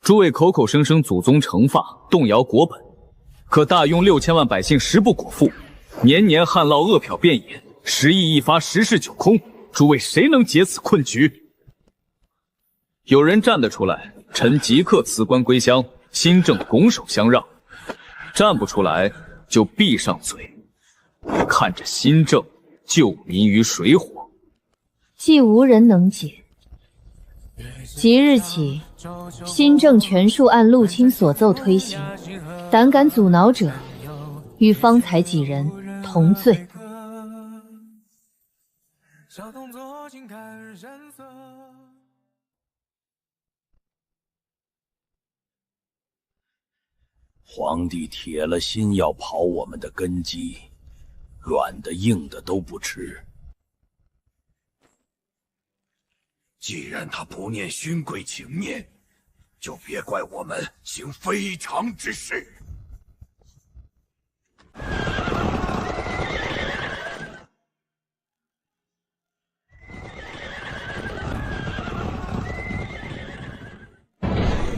诸位口口声声祖宗惩罚，动摇国本，可大用6000万百姓食不果腹，年年旱涝饿殍遍野，10亿一发，十室九空。诸位谁能解此困局？有人站得出来，臣即刻辞官归乡，新政拱手相让；站不出来，就闭上嘴，看着新政救民于水火。既无人能解，即日起，新政全数按陆钦所奏推行，胆敢阻挠者，与方才几人同罪。皇帝铁了心要刨我们的根基，软的硬的都不吃。既然他不念勋贵情面，就别怪我们行非常之事。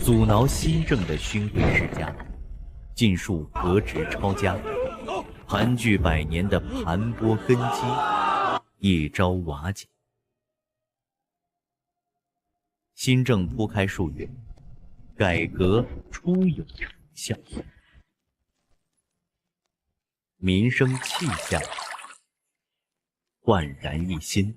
阻挠新政的勋贵世家，尽数革职抄家，盘踞100年的盘剥根基一朝瓦解。新政铺开数月，改革初有成效，民生气象焕然一新。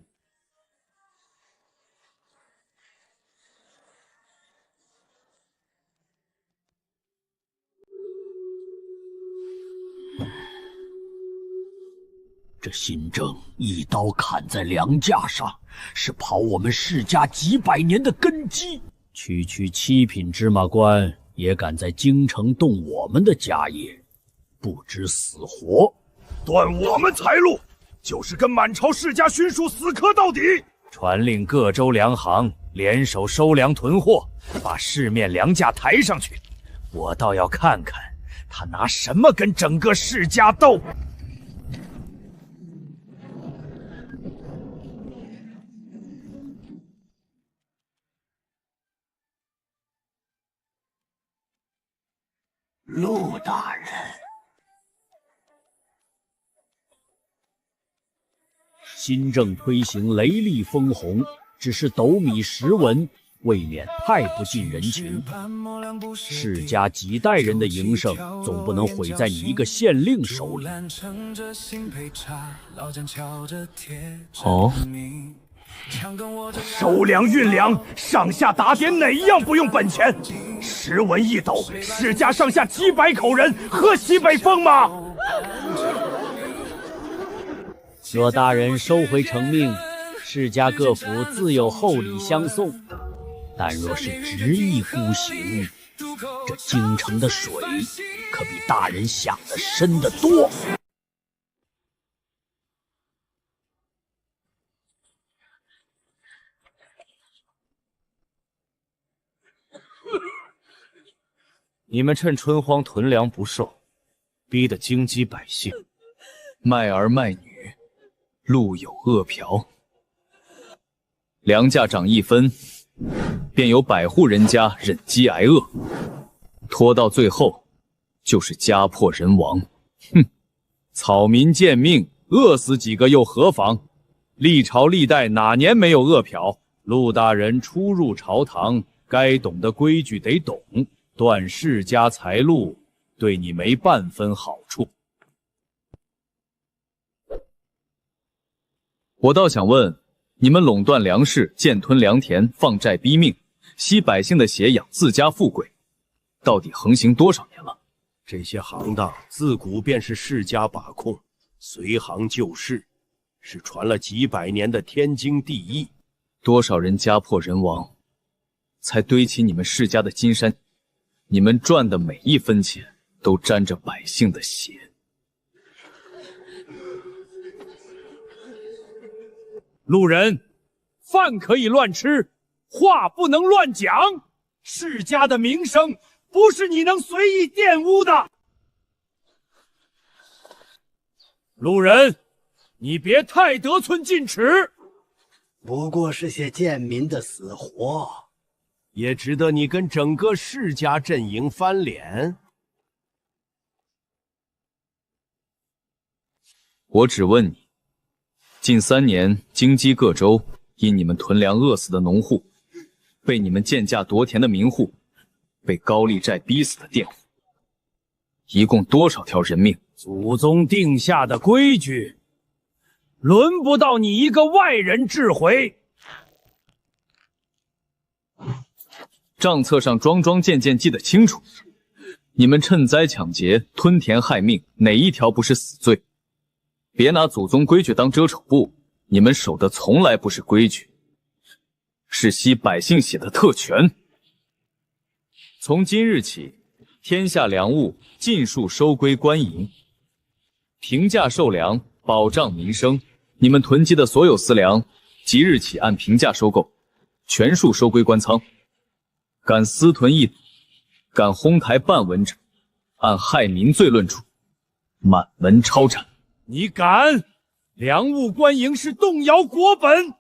这新政一刀砍在梁架上，是刨我们世家几百年的根基。区7品芝麻官也敢在京城动我们的家业，不知死活。断我们财路，就是跟满朝世家勋属死磕到底。传令各州粮行联手收粮囤货，把市面粮价抬上去。我倒要看看他拿什么跟整个世家斗。陆大人，新政推行雷厉风红，只是斗米10文，未免太不近人情。世家几代人的营生，总不能毁在你一个县令手里。哦，收粮运粮，上下打点哪一样不用本钱？10文1斗，世家上下几百口人，喝西北风吗？若大人收回成命，世家各府自有厚礼相送；但若是执意孤行，这京城的水可比大人想的深得多。你们趁春荒囤粮不售，逼得京畿百姓卖儿卖女，路有饿殍。粮价涨1分，便有100户人家忍饥挨饿，拖到最后就是家破人亡。哼，草民贱命，饿死几个又何妨？历朝历代哪年没有饿殍？陆大人初入朝堂，该懂的规矩得懂。断世家财路，对你没半分好处。我倒想问，你们垄断粮食，剑吞良田，放债逼命，吸百姓的血养，自家富贵，到底横行多少年了？这些行当自古便是世家把控，随行就市，是传了几百年的天经地义。多少人家破人亡，才堆起你们世家的金山？你们赚的每一分钱都沾着百姓的血。路人，饭可以乱吃，话不能乱讲。世家的名声不是你能随意玷污的。路人，你别太得寸进尺。不过是些贱民的死活，也值得你跟整个世家阵营翻脸？我只问你，近3年京畿各州因你们囤粮饿死的农户，被你们贱价夺田的民户，被高利债逼死的佃户，一共多少条人命？祖宗定下的规矩，轮不到你一个外人治回。账册上桩桩件件记得清楚，你们趁灾抢劫、吞田害命，哪一条不是死罪？别拿祖宗规矩当遮丑布，你们守的从来不是规矩，是吸百姓血的特权。从今日起，天下粮物尽数收归官营，平价售粮，保障民生。你们囤积的所有私粮，即日起按平价收购，全数收归官仓。敢私囤一斗，敢哄抬半文者，按害民罪论处，满门抄斩。你敢？粮物官营是动摇国本，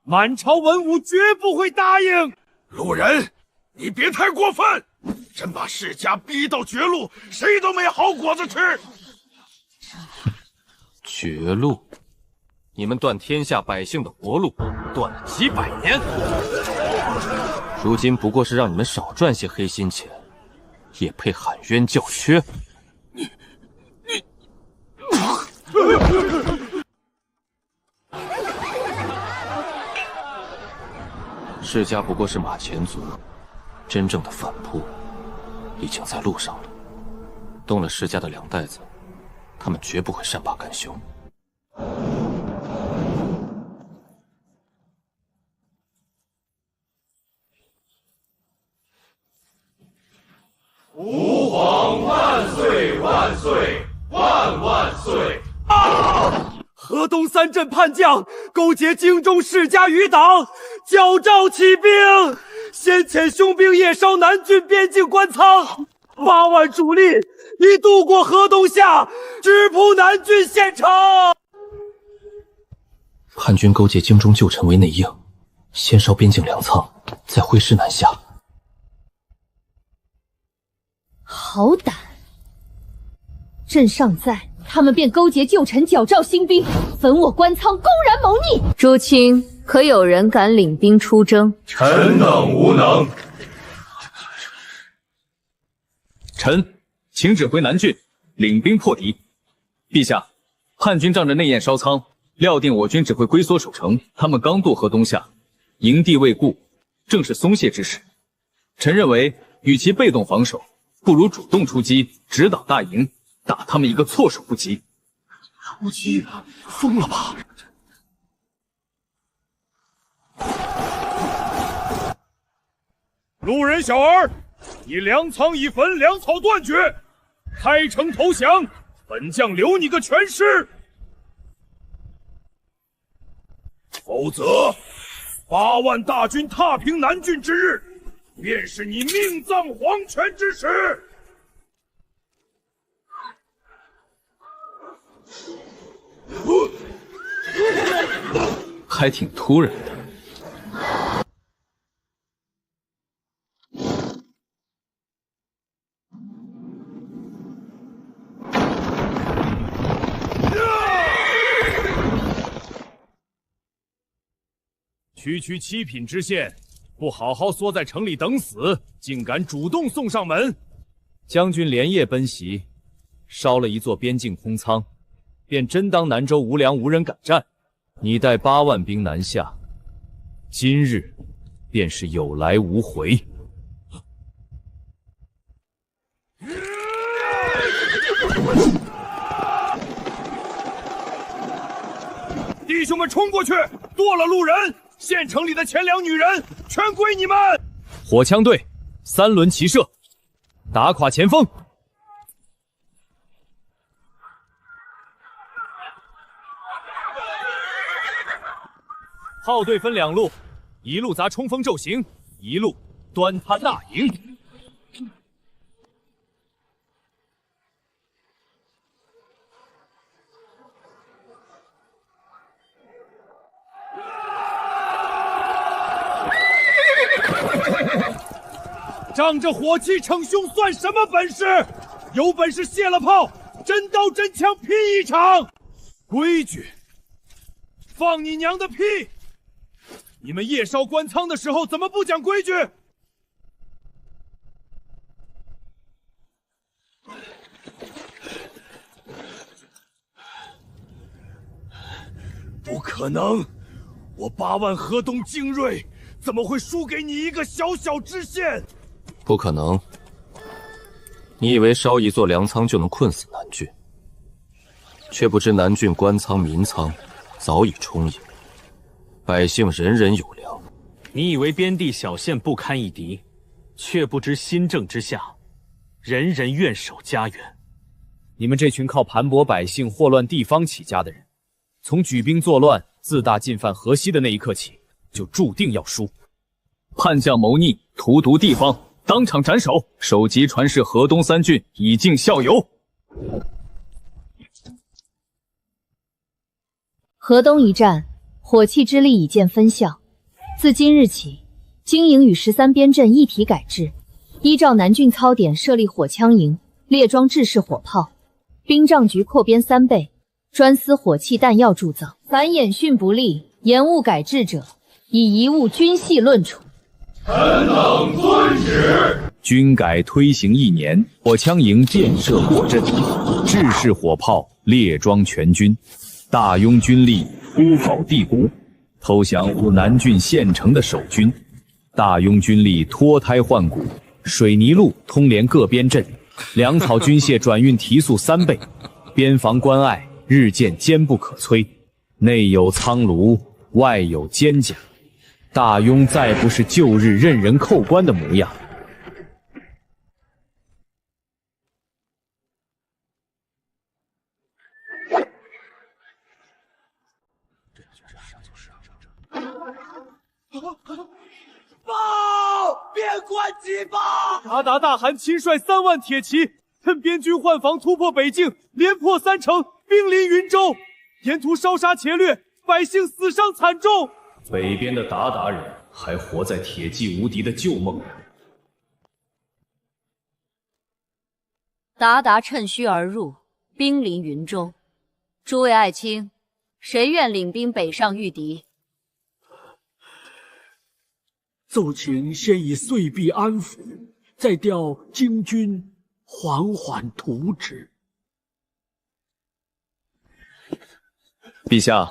满朝文武绝不会答应。路人，你别太过分，真把世家逼到绝路，谁都没好果子吃。绝路？你们断天下百姓的活路，断了几百年，如今不过是让你们少赚些黑心钱，也配喊冤叫缺？世家不过是马前卒，真正的反扑已经在路上了。动了世家的粮袋子，他们绝不会善罢甘休。吾皇万岁万岁万万岁！啊！河东3镇叛将勾结京中世家余党，矫诏起兵，先遣凶兵夜烧南郡边境官仓，8万主力已渡过河东下，直扑南郡县城。叛军勾结京中旧臣为内应，先烧边境粮仓，再挥师南下。好胆！朕尚在，他们便勾结旧臣，矫诏兴兵，焚我官仓，公然谋逆。诸卿，可有人敢领兵出征？臣等无能。臣请指挥南郡领兵破敌。陛下，叛军仗着内焰烧仓，料定我军只会龟缩守城，他们刚渡河东下，营地未固，正是松懈之时。臣认为，与其被动防守，不如主动出击，直捣大营，打他们一个措手不及。无极，疯了吧？路人小儿，你粮仓已焚，粮草断绝，开城投降，本将留你个全尸。否则，8万大军踏平南郡之日，便是你命丧黄泉之时。还挺突然的。区七品知县，不好好缩在城里等死，竟敢主动送上门。将军连夜奔袭，烧了一座边境空仓，便真当南州无粮无人敢战。你带8万兵南下，今日便是有来无回。弟兄们冲过去，剁了路人！县城里的钱粮女人全归你们！火枪队3轮齐射，打垮前锋。炮队分2路，一路砸冲锋骤行，一路端他大营。仗着火气逞凶算什么本事？有本事卸了炮，真刀真枪拼一场！规矩，放你娘的屁！你们夜烧官仓的时候怎么不讲规矩？不可能！我8万河东精锐怎么会输给你一个小小知县？不可能！你以为烧一座粮仓就能困死南郡？却不知南郡官仓民仓早已充盈，百姓人人有粮。你以为边地小县不堪一敌，却不知新政之下，人人愿守家园。你们这群靠盘剥百姓、祸乱地方起家的人，从举兵作乱、自大进犯河西的那一刻起，就注定要输。叛将谋逆，荼毒地方，当场斩首！首级传示河东3郡，以儆效尤。河东一战，火器之力已见分效。自今日起，经营与13边镇一体改制，依照南郡操典设立火枪营，列装制式火炮，兵帐局扩编3倍，专司火器弹药铸造。凡演训不力、延误改制者，以贻误军系论处。臣等遵旨。军改推行1年，火枪营建设过阵，制式火炮列装全军。大拥军力突保帝谷，投降护南郡县城的守军。大拥军力脱胎换骨，水泥路通连各边镇，粮草军械转运提速3倍，边防关隘日渐坚不可摧。内有仓庐，外有坚甲，大拥再不是旧日任人扣关的模样。报！边关急报！鞑靼大汗亲率3万铁骑，趁边军换防突破北境，连破3城，兵临云州，沿途烧杀劫掠，百姓死伤惨重。北边的鞑靼人还活在铁骑无敌的旧梦里。鞑靼趁虚而入，兵临云州。诸位爱卿，谁愿领兵北上御敌？奏请先以岁币安抚，再调京军缓缓图之。陛下，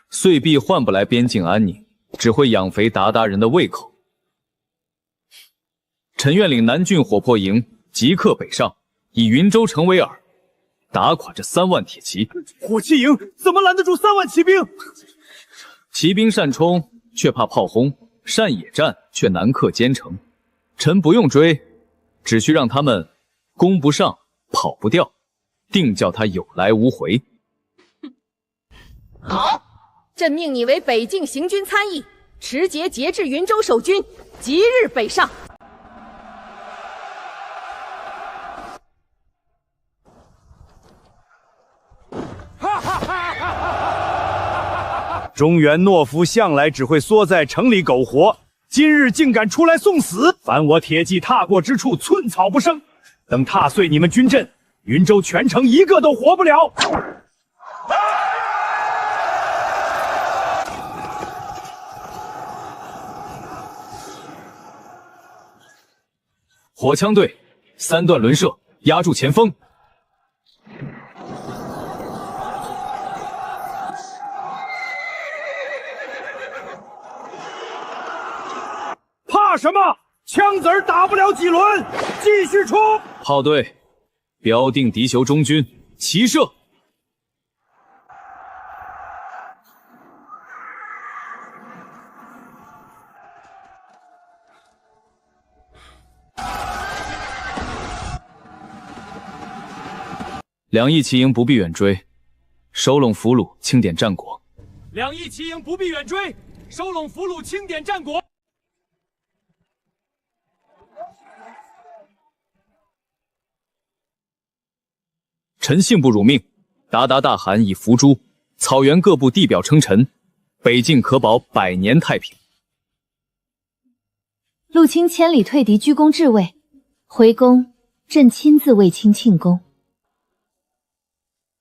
碎币换不来边境安宁，只会养肥鞑靼人的胃口。臣愿领南郡火破营，即刻北上，以云州城为饵，打垮这3万铁骑。火器营怎么拦得住3万骑兵？骑兵善冲，却怕炮轰；善野战，却难克坚城。臣不用追，只需让他们攻不上，跑不掉，定叫他有来无回。好，朕命你为北境行军参议，持节节制云州守军，即日北上。中原懦夫向来只会缩在城里苟活，今日竟敢出来送死！凡我铁骑踏过之处，寸草不生。等踏碎你们军阵，云州全城一个都活不了。火枪队3段轮射，压住前锋。怕什么？枪子儿打不了几轮，继续冲！炮队标定敌酋中军，齐射！两翼骑营不必远追，收拢俘虏，清点战果。两翼骑营不必远追，收拢俘虏，清点战果。臣信不辱命，鞑靼大汗以伏诛，草原各部地表称臣，北境可保100年太平。陆清千里退敌，居功至位，回宫，朕亲自为卿庆功。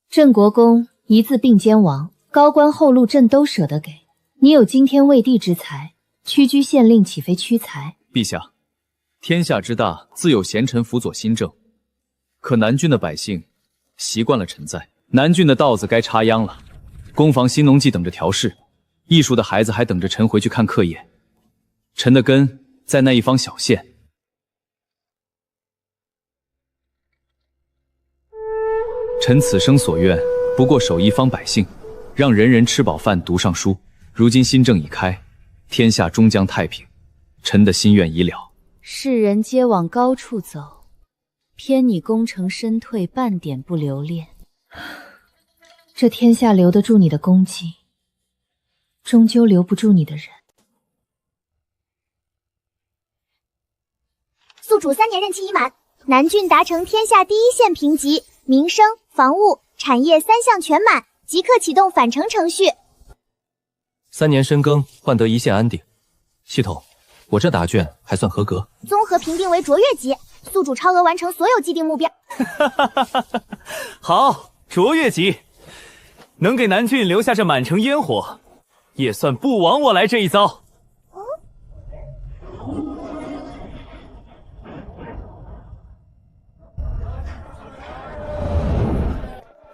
镇国公一字并肩王，高官厚禄朕都舍得给。你有惊天畏地之才，屈居县令岂非屈才？陛下，天下之大，自有贤臣辅佐新政。可南郡的百姓习惯了臣在，南郡的稻子该插秧了，工房新农技等着调试，艺术的孩子还等着臣回去看课业。臣的根在那一方小县。臣此生所愿，不过守一方百姓，让人人吃饱饭，读上书。如今新政已开，天下终将太平，臣的心愿已了。世人皆往高处走，偏你功成身退，半点不留恋。这天下留得住你的功绩，终究留不住你的人。宿主3年任期已满，南郡达成天下第1县评级，民生、房务、产业3项全满，即刻启动返城程序。3年深耕，换得1县安定。系统，我这答卷还算合格。综合评定为卓越级，宿主超额完成所有既定目标。好，卓越级，能给南郡留下这满城烟火，也算不枉我来这一遭。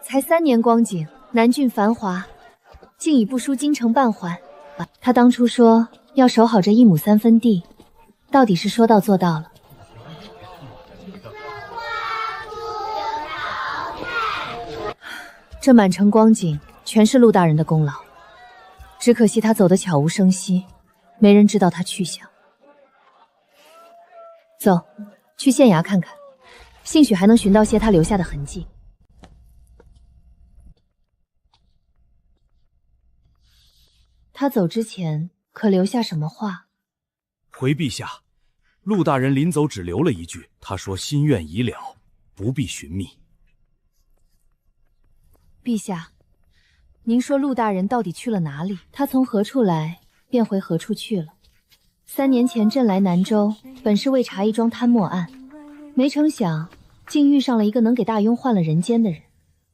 才3年光景，南郡繁华，竟已不输京城半环。他当初说要守好这1亩3分地，到底是说到做到了。这满城光景全是陆大人的功劳，只可惜他走得悄无声息，没人知道他去向。走，去县衙看看，兴许还能寻到些他留下的痕迹。他走之前可留下什么话？回陛下，陆大人临走只留了一句，他说心愿已了，不必寻觅。陛下，您说陆大人到底去了哪里？他从何处来，便回何处去了。3年前朕来南州，本是为查一桩贪墨案，没成想竟遇上了一个能给大庸换了人间的人。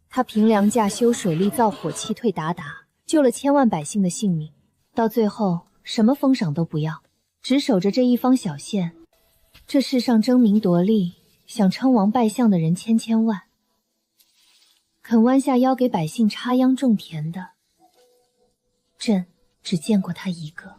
他凭良价修水利造火器，退鞑靼，救了千万百姓的性命，到最后什么封赏都不要，只守着这一方小县。这世上争名夺利，想称王拜相的人千千万，肯弯下腰给百姓插秧种田的，朕只见过他一个。